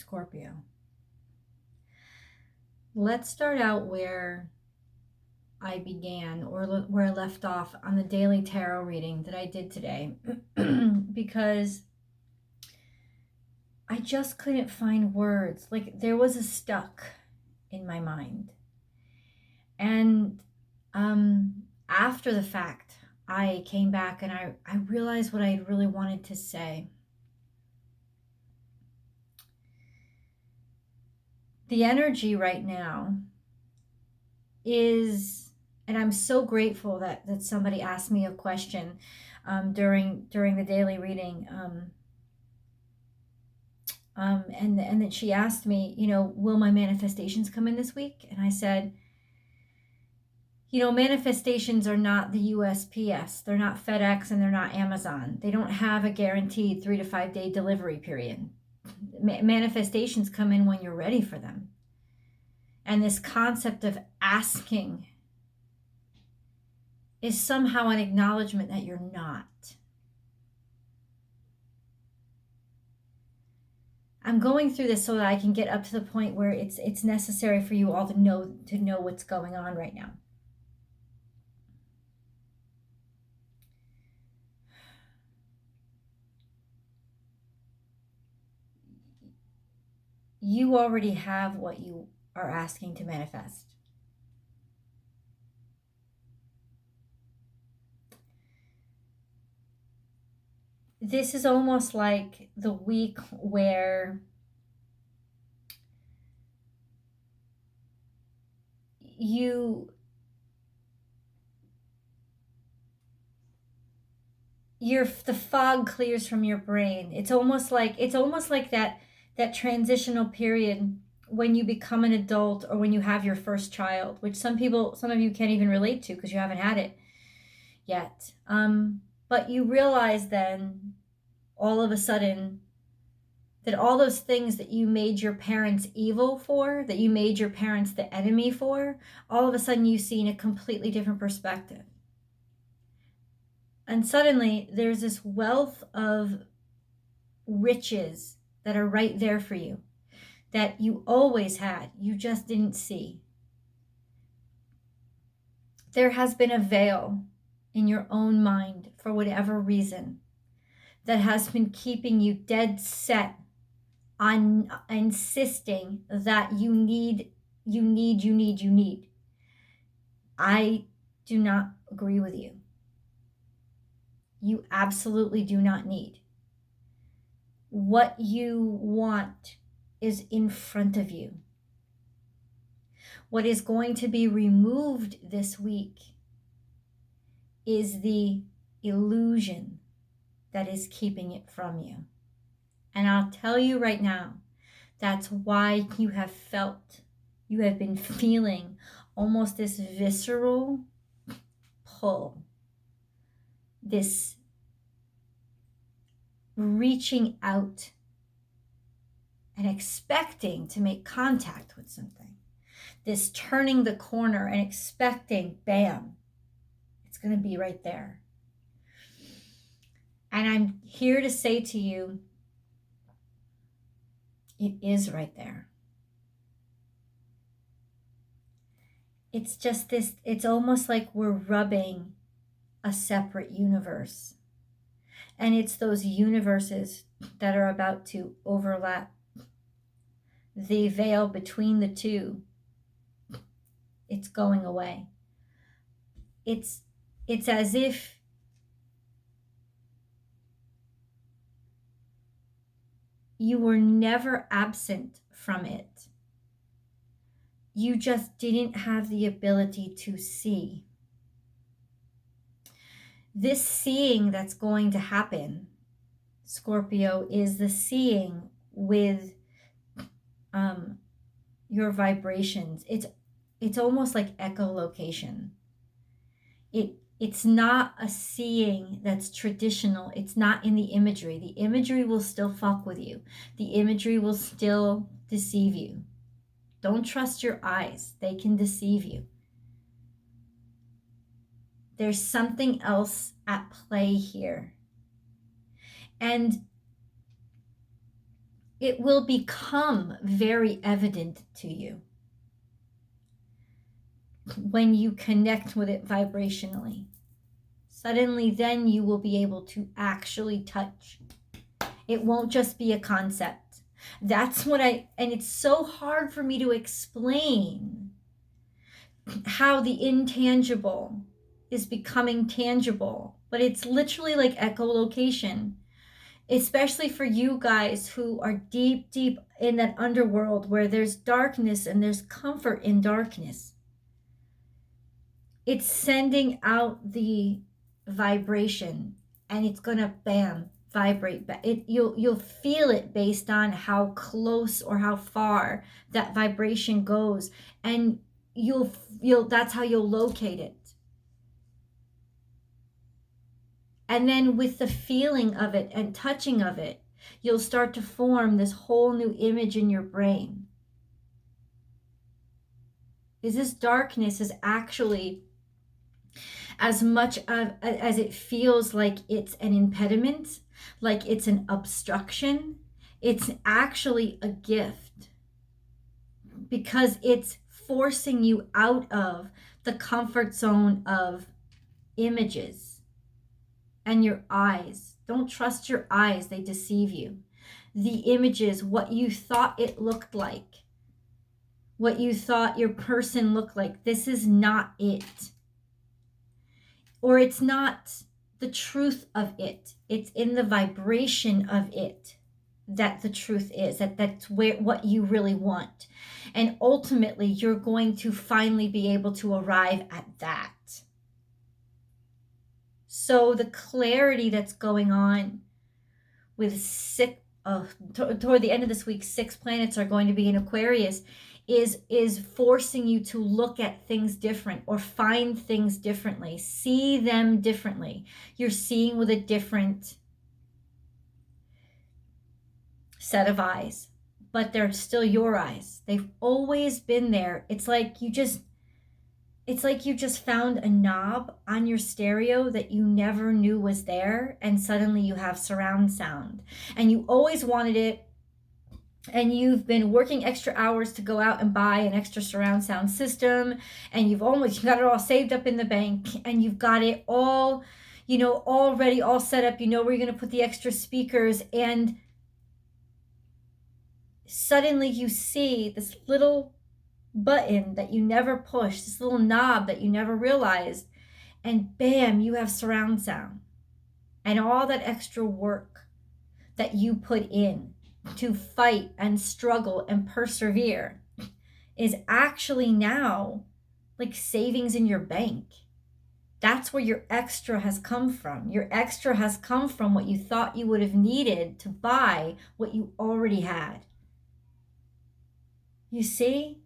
Scorpio. Let's start out where I began, or where I left off on the daily tarot reading that I did today, because I just couldn't find words. Like, there was a stuck in my mind. And after the fact, I came back and I realized what I really wanted to say. The energy right now is, and I'm so grateful that somebody asked me a question during the daily reading, and that she asked me, will my manifestations come in this week? And I said, manifestations are not the USPS. They're not FedEx, and they're not Amazon. They don't have a guaranteed 3 to 5 day delivery period. Manifestations come in when you're ready for them. And this concept of asking is somehow an acknowledgement that you're not. I'm going through this so that I can get up to the point where it's necessary for you all to know what's going on right now. You already have what you are asking to manifest. This is almost like the week where the fog clears from your brain. It's almost like that transitional period when you become an adult, or when you have your first child, which some of you can't even relate to because you haven't had it yet. But you realize then, all of a sudden, that all those things that you made your parents evil for, that you made your parents the enemy for, all of a sudden you see in a completely different perspective. And suddenly there's this wealth of riches that are right there for you, that you always had, you just didn't see. There has been a veil in your own mind, for whatever reason, that has been keeping you dead set on insisting that you need. I do not agree with you. You absolutely do not need. What you want is in front of you. What is going to be removed this week is the illusion that is keeping it from you. And I'll tell you right now, that's why you have been feeling almost this visceral pull, this reaching out and expecting to make contact with something, this turning the corner and expecting, bam, it's going to be right there. And I'm here to say to you, it is right there. It's just this, it's almost like we're rubbing a separate universe. And it's those universes that are about to overlap. The veil between the two, it's going away. It's as if you were never absent from it. You just didn't have the ability to see. This seeing that's going to happen, Scorpio, is the seeing with your vibrations. It's almost like echolocation. It's not a seeing that's traditional. It's not in the imagery. The imagery will still fuck with you. The imagery will still deceive you. Don't trust your eyes. They can deceive you. There's something else at play here. And it will become very evident to you when you connect with it vibrationally. Suddenly, then you will be able to actually touch. It won't just be a concept. That's what and it's so hard for me to explain how the intangible is becoming tangible, but it's literally like echolocation, especially for you guys who are deep, deep in that underworld where there's darkness and there's comfort in darkness. It's sending out the vibration, and it's gonna bam vibrate back. You'll feel it based on how close or how far that vibration goes, and you'll that's how you'll locate it. And then with the feeling of it and touching of it, you'll start to form this whole new image in your brain. Is this darkness is actually, as much as it feels like it's an impediment, like it's an obstruction, it's actually a gift, because it's forcing you out of the comfort zone of images and your eyes. Don't trust your eyes, they deceive you. The images, what you thought it looked like, what you thought your person looked like, this is not it. Or it's not the truth of it. It's in the vibration of it that the truth is, that's where what you really want. And ultimately, you're going to finally be able to arrive at that. So the clarity that's going on with toward the end of this week, 6 planets are going to be in Aquarius, is forcing you to look at things different, or find things differently, see them differently. You're seeing with a different set of eyes, but they're still your eyes. They've always been there. It's like you just found a knob on your stereo that you never knew was there, and suddenly you have surround sound, and you always wanted it. And you've been working extra hours to go out and buy an extra surround sound system, and you've got it all saved up in the bank, and you've got it all, already all set up. You know where you're going to put the extra speakers, and suddenly you see this little button that you never pushed, this little knob that you never realized, and bam, you have surround sound. And all that extra work that you put in to fight and struggle and persevere is actually now like savings in your bank. That's where your extra has come from. Your extra has come from what you thought you would have needed to buy what you already had. You see?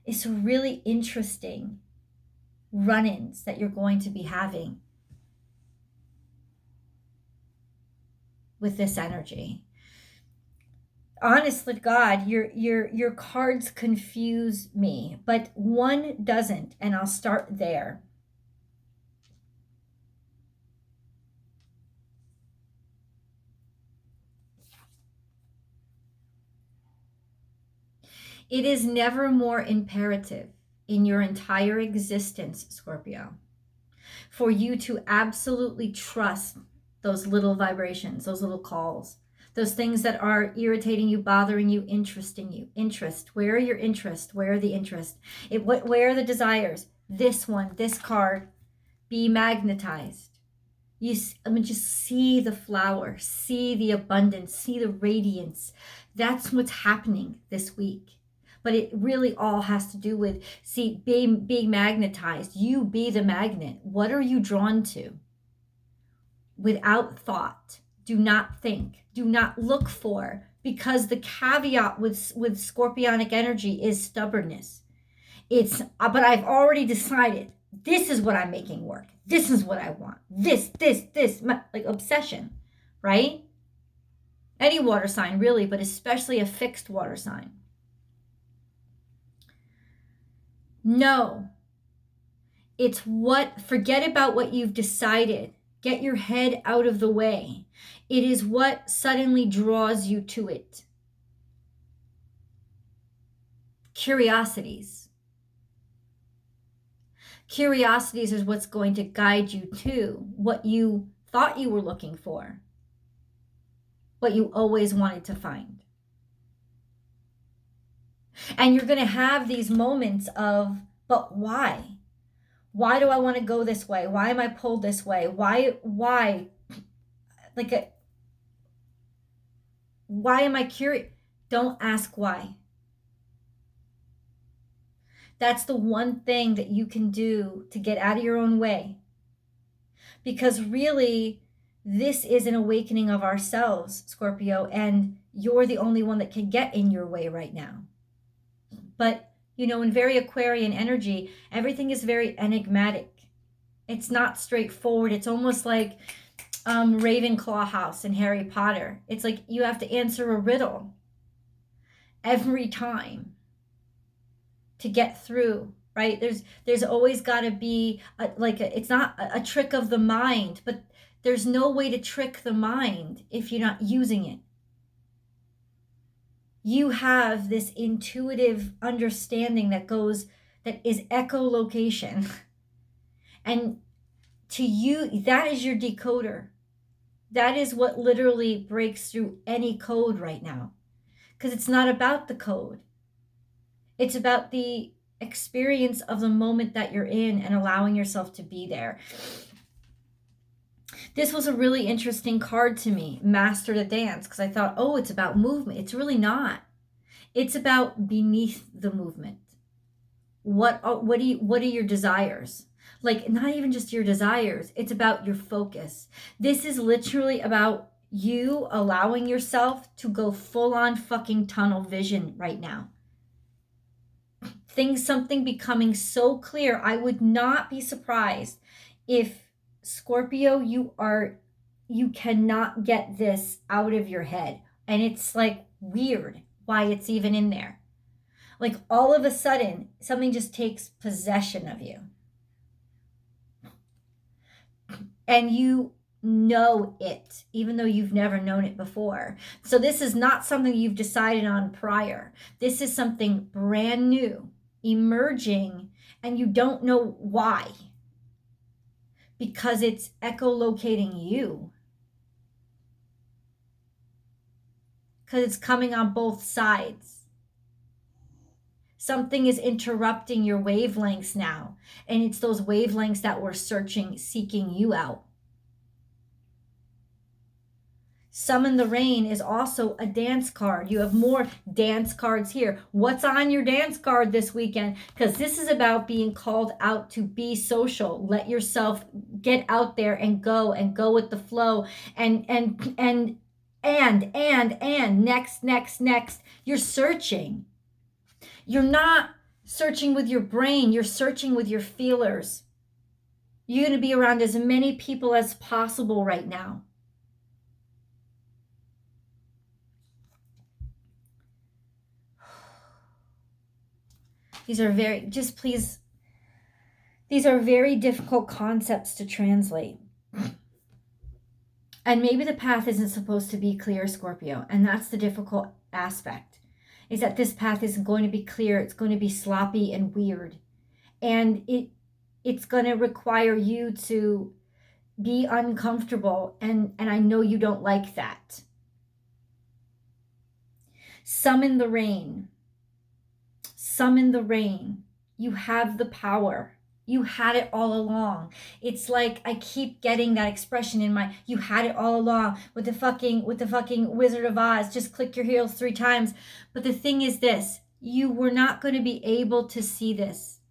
It's really interesting run-ins that you're going to be having with this energy. Honestly, God, your cards confuse me, but one doesn't, and I'll start there. It is never more imperative in your entire existence, Scorpio, for you to absolutely trust those little vibrations, those little calls, those things that are irritating you, bothering you, interesting you. Interest. Where are your interests? Where are the interests? Where are the desires? This one, this card, be magnetized. Just see the flower, see the abundance, see the radiance. That's what's happening this week. But it really all has to do with, being magnetized. You be the magnet. What are you drawn to? Without thought. Do not think. Do not look for. Because the caveat with scorpionic energy is stubbornness. But I've already decided. This is what I'm making work. This is what I want. This. Like obsession, right? Any water sign, really, but especially a fixed water sign. No. Forget about what you've decided Get your head out of the way. It is what suddenly draws you to it. Curiosities. Curiosities is what's going to guide you to what you thought you were looking for, what you always wanted to find. And you're going to have these moments of, but why? Why do I want to go this way? Why am I pulled this way? Why? Why am I curious? Don't ask why. That's the one thing that you can do to get out of your own way. Because really, this is an awakening of ourselves, Scorpio, and you're the only one that can get in your way right now. But, in very Aquarian energy, everything is very enigmatic. It's not straightforward. It's almost like Ravenclaw house in Harry Potter. It's like you have to answer a riddle every time to get through, right? There's always got to be it's not a trick of the mind, but there's no way to trick the mind if you're not using it. You have this intuitive understanding that is echolocation. And to you, that is your decoder. That is what literally breaks through any code right now. Because it's not about the code. It's about the experience of the moment that you're in and allowing yourself to be there. This was a really interesting card to me, Master the Dance, because I thought, oh, it's about movement. It's really not. It's about beneath the movement. What are your desires? Like, not even just your desires. It's about your focus. This is literally about you allowing yourself to go full on fucking tunnel vision right now. Something becoming so clear. I would not be surprised if, Scorpio, you cannot get this out of your head. And it's like weird why it's even in there. Like all of a sudden, something just takes possession of you. And you know it, even though you've never known it before. So this is not something you've decided on prior. This is something brand new, emerging, and you don't know why. Because it's echolocating you. Because it's coming on both sides. Something is interrupting your wavelengths now. And it's those wavelengths that were seeking you out. Summon the Rain is also a dance card. You have more dance cards here. What's on your dance card this weekend? Because this is about being called out to be social. Let yourself get out there and go with the flow. And next. You're searching. You're not searching with your brain. You're searching with your feelers. You're going to be around as many people as possible right now. These are very difficult concepts to translate. And maybe the path isn't supposed to be clear, Scorpio. And that's the difficult aspect, is that this path isn't going to be clear. It's going to be sloppy and weird. And it's going to require you to be uncomfortable. And I know you don't like that. Summon the rain. Summon the rain. You have the power. You had it all along. It's like I keep getting that expression in my, you had it all along with the fucking Wizard of Oz. Just click your heels 3 times. But the thing is this, you were not going to be able to see this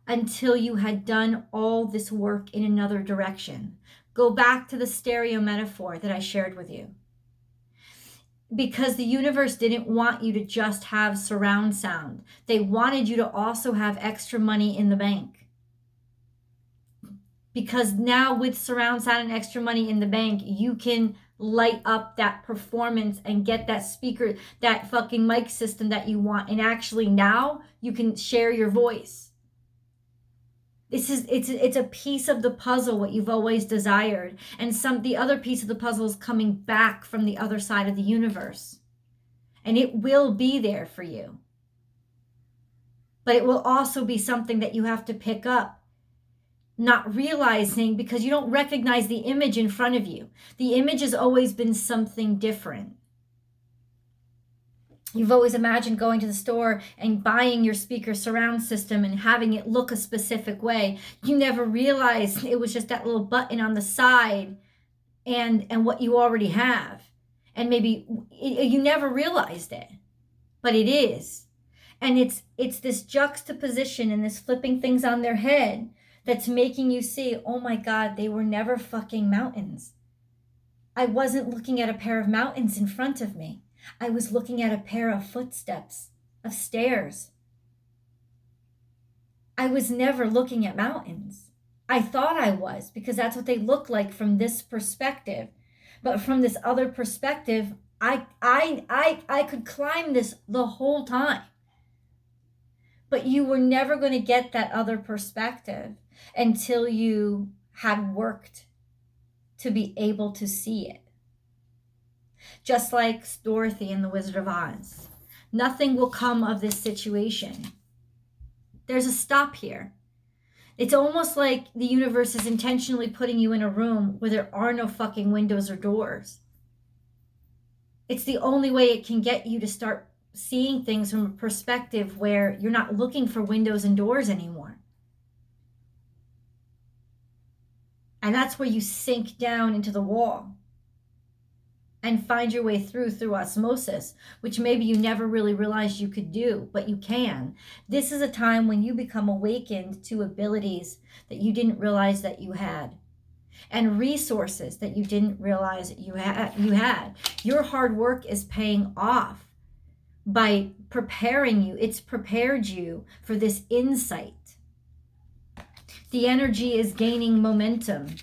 until you had done all this work in another direction. Go back to the stereo metaphor that I shared with you. Because the universe didn't want you to just have surround sound. They wanted you to also have extra money in the bank. Because now with surround sound and extra money in the bank, you can light up that performance and get that speaker, that fucking mic system that you want. And actually now you can share your voice. It's a piece of the puzzle, what you've always desired. And the other piece of the puzzle is coming back from the other side of the universe. And it will be there for you. But it will also be something that you have to pick up, not realizing, because you don't recognize the image in front of you. The image has always been something different. You've always imagined going to the store and buying your speaker surround system and having it look a specific way. You never realized it was just that little button on the side and what you already have. And maybe you never realized it, but it is. And it's this juxtaposition and this flipping things on their head that's making you see, oh my God, they were never fucking mountains. I wasn't looking at a pair of mountains in front of me. I was looking at a pair of footsteps, of stairs. I was never looking at mountains. I thought I was, because that's what they look like from this perspective. But from this other perspective, I could climb this the whole time. But you were never going to get that other perspective until you had worked to be able to see it. Just like Dorothy in The Wizard of Oz. Nothing will come of this situation. There's a stop here. It's almost like the universe is intentionally putting you in a room where there are no fucking windows or doors. It's the only way it can get you to start seeing things from a perspective where you're not looking for windows and doors anymore. And that's where you sink down into the wall and find your way through osmosis, which maybe you never really realized you could do, but you can. This is a time when you become awakened to abilities that you didn't realize that you had, and resources that you didn't realize that you had. Your hard work is paying off by preparing you. It's prepared you for this insight. The energy is gaining momentum.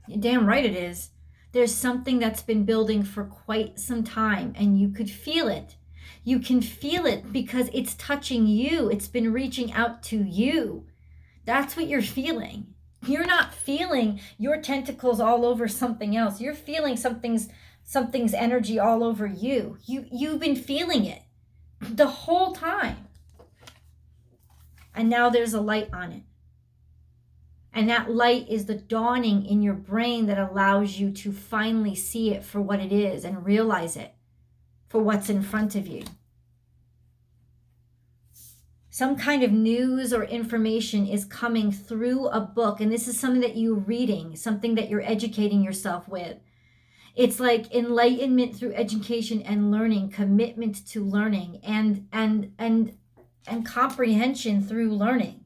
You're damn right it is. There's something that's been building for quite some time, and you could feel it. You can feel it because it's touching you. It's been reaching out to you. That's what you're feeling. You're not feeling your tentacles all over something else. You're feeling something's energy all over you. You've been feeling it the whole time. And now there's a light on it. And that light is the dawning in your brain that allows you to finally see it for what it is and realize it for what's in front of you. Some kind of news or information is coming through a book, and this is something that you're reading, something that you're educating yourself with. It's like enlightenment through education and learning, commitment to learning, and comprehension through learning.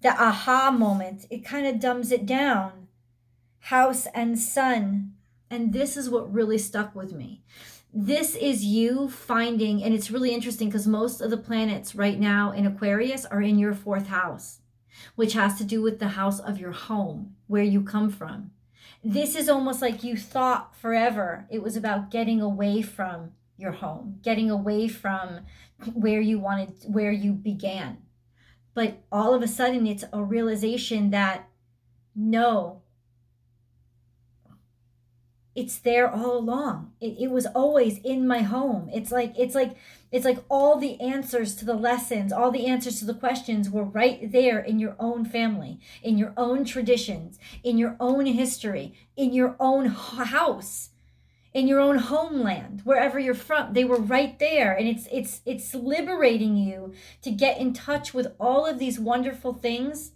The aha moment, it kind of dumbs it down. House and sun. And this is what really stuck with me. This is you finding, and it's really interesting because most of the planets right now in Aquarius are in your 4th house, which has to do with the house of your home, where you come from. This is almost like you thought forever it was about getting away from your home, getting away from where you began. But all of a sudden, it's a realization that no, it's there all along. It was always in my home. It's like all the answers to the lessons, all the answers to the questions were right there in your own family, in your own traditions, in your own history, in your own house, in your own homeland, wherever you're from. They were right there. And it's liberating you to get in touch with all of these wonderful things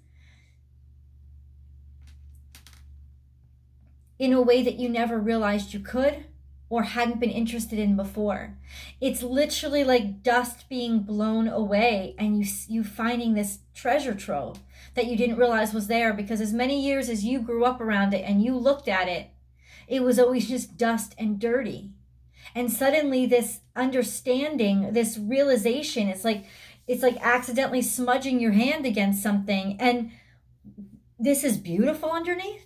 in a way that you never realized you could or hadn't been interested in before. It's literally like dust being blown away and you finding this treasure trove that you didn't realize was there, because as many years as you grew up around it and you looked at it, it was always just dust and dirty. And suddenly this understanding, this realization, it's like accidentally smudging your hand against something, and this is beautiful underneath.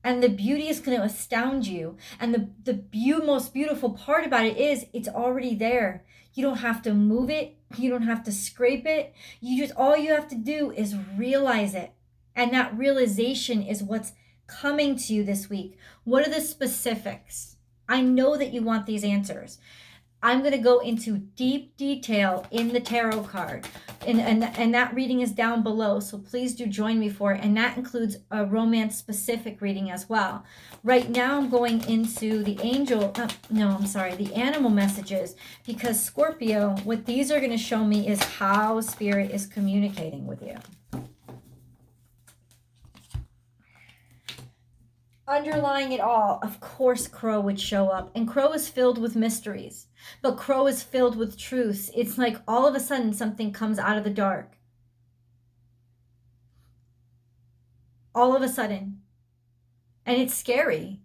And the beauty is going to astound you. And the most beautiful part about it is it's already there. You don't have to move it. You don't have to scrape it. All you have to do is realize it. And that realization is what's coming to you this week. What are the specifics? I know that you want these answers. I'm going to go into deep detail in the tarot card. And that reading is down below, so please do join me for it. And that includes a romance-specific reading as well. Right now, I'm going into the the animal messages, because Scorpio, what these are going to show me is how Spirit is communicating with you. Underlying it all, of course, Crow would show up. And Crow is filled with mysteries. But Crow is filled with truths. It's like all of a sudden something comes out of the dark. All of a sudden. And it's scary.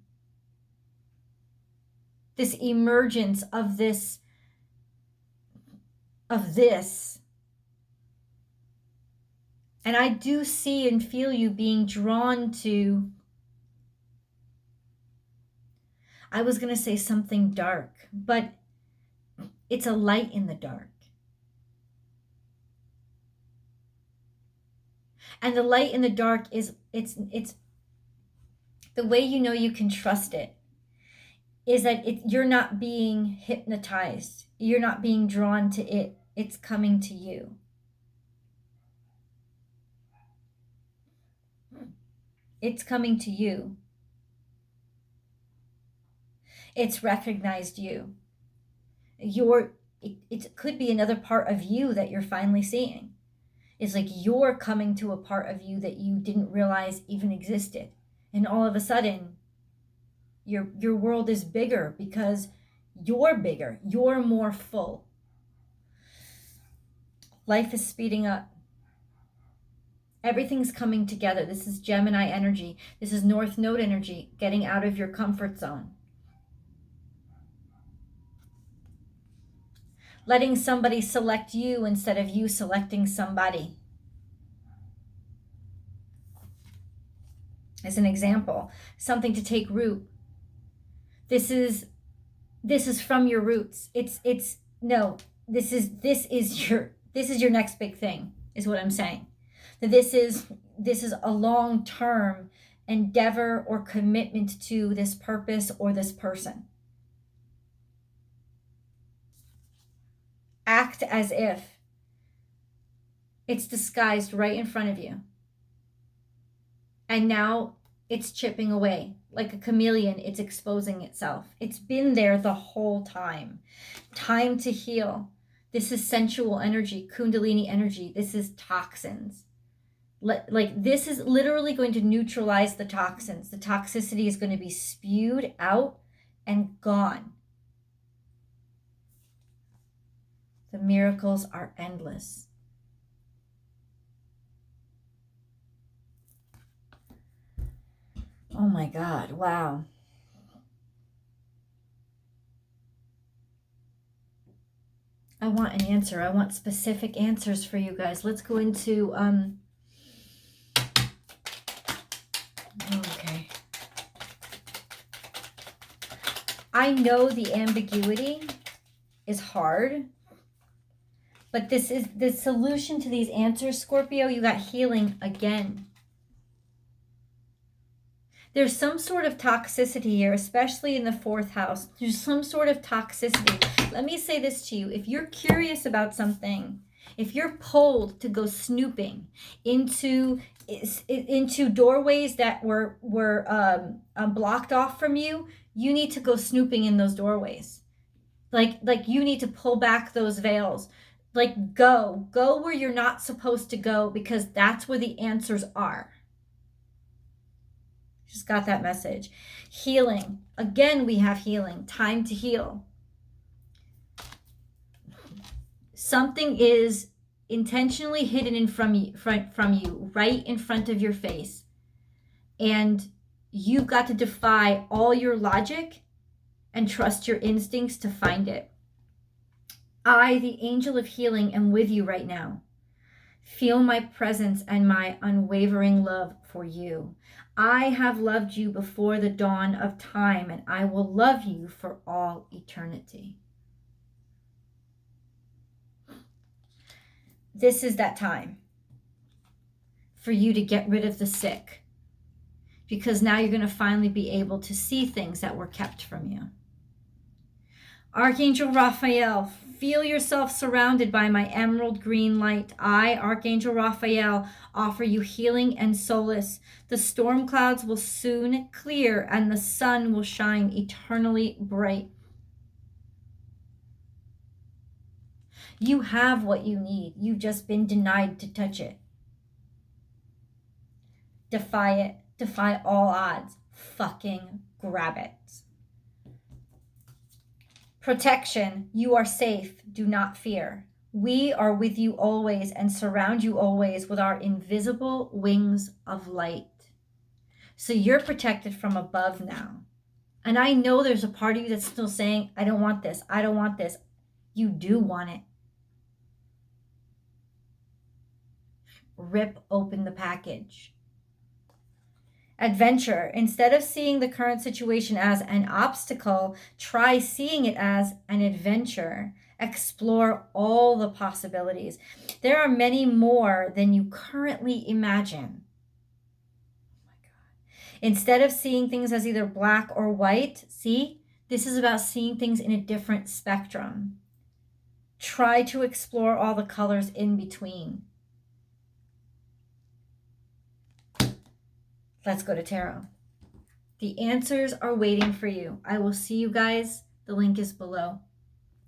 This emergence of this. And I do see and feel you being drawn to, I was going to say something dark, but it's a light in the dark. And the light in the dark is, it's the way you know you can trust it is that you're not being hypnotized. You're not being drawn to it. It's coming to you. It's coming to you. It's recognized you. It could be another part of you that you're finally seeing. It's like you're coming to a part of you that you didn't realize even existed. And all of a sudden, your world is bigger because you're bigger. You're more full. Life is speeding up. Everything's coming together. This is Gemini energy. This is North Node energy, getting out of your comfort zone. Letting somebody select you instead of you selecting somebody. As an example, something to take root. This is from your roots. This is your next big thing, is what I'm saying. That this is a long-term endeavor or commitment to this purpose or this person. Act as if it's disguised right in front of you. And now it's chipping away. Like a chameleon, it's exposing itself. It's been there the whole time. Time to heal. This is sensual energy, Kundalini energy. This is toxins. Like this is literally going to neutralize the toxins. The toxicity is going to be spewed out and gone. The miracles are endless. Oh my God, wow. I want an answer. I want specific answers for you guys. Let's go into, okay. I know the ambiguity is hard. But this is the solution to these answers, Scorpio. You got healing again. There's some sort of toxicity here, especially in the 4th house. There's some sort of toxicity. Let me say this to you. If you're curious about something, if you're pulled to go snooping into doorways that were blocked off from you, you need to go snooping in those doorways. Like you need to pull back those veils. Like go where you're not supposed to go, because that's where the answers are. Just got that message. Healing. Again, we have healing. Time to heal. Something is intentionally hidden from you, right in front of your face. And you've got to defy all your logic and trust your instincts to find it. I, the angel of healing, am with you right now. Feel my presence and my unwavering love for you. I have loved you before the dawn of time, and I will love you for all eternity. this is that time for you to get rid of the sick, because now you're going to finally be able to see things that were kept from you. Archangel Raphael, feel yourself surrounded by my emerald green light. I, Archangel Raphael, offer you healing and solace. The storm clouds will soon clear and the sun will shine eternally bright. You have what you need. You've just been denied to touch it. Defy it. Defy all odds. Fucking grab it. Protection. You are safe. Do not fear. We are with you always and surround you always with our invisible wings of light. So you're protected from above now. And I know there's a part of you that's still saying, I don't want this. I don't want this. You do want it. Rip open the package. Adventure. Instead of seeing the current situation as an obstacle, try seeing it as an adventure. Explore all the possibilities. There are many more than you currently imagine. Oh my God. Instead of seeing things as either black or white, see, this is about seeing things in a different spectrum. Try to explore all the colors in between. Let's go to tarot. The answers are waiting for you. I will see you guys. The link is below.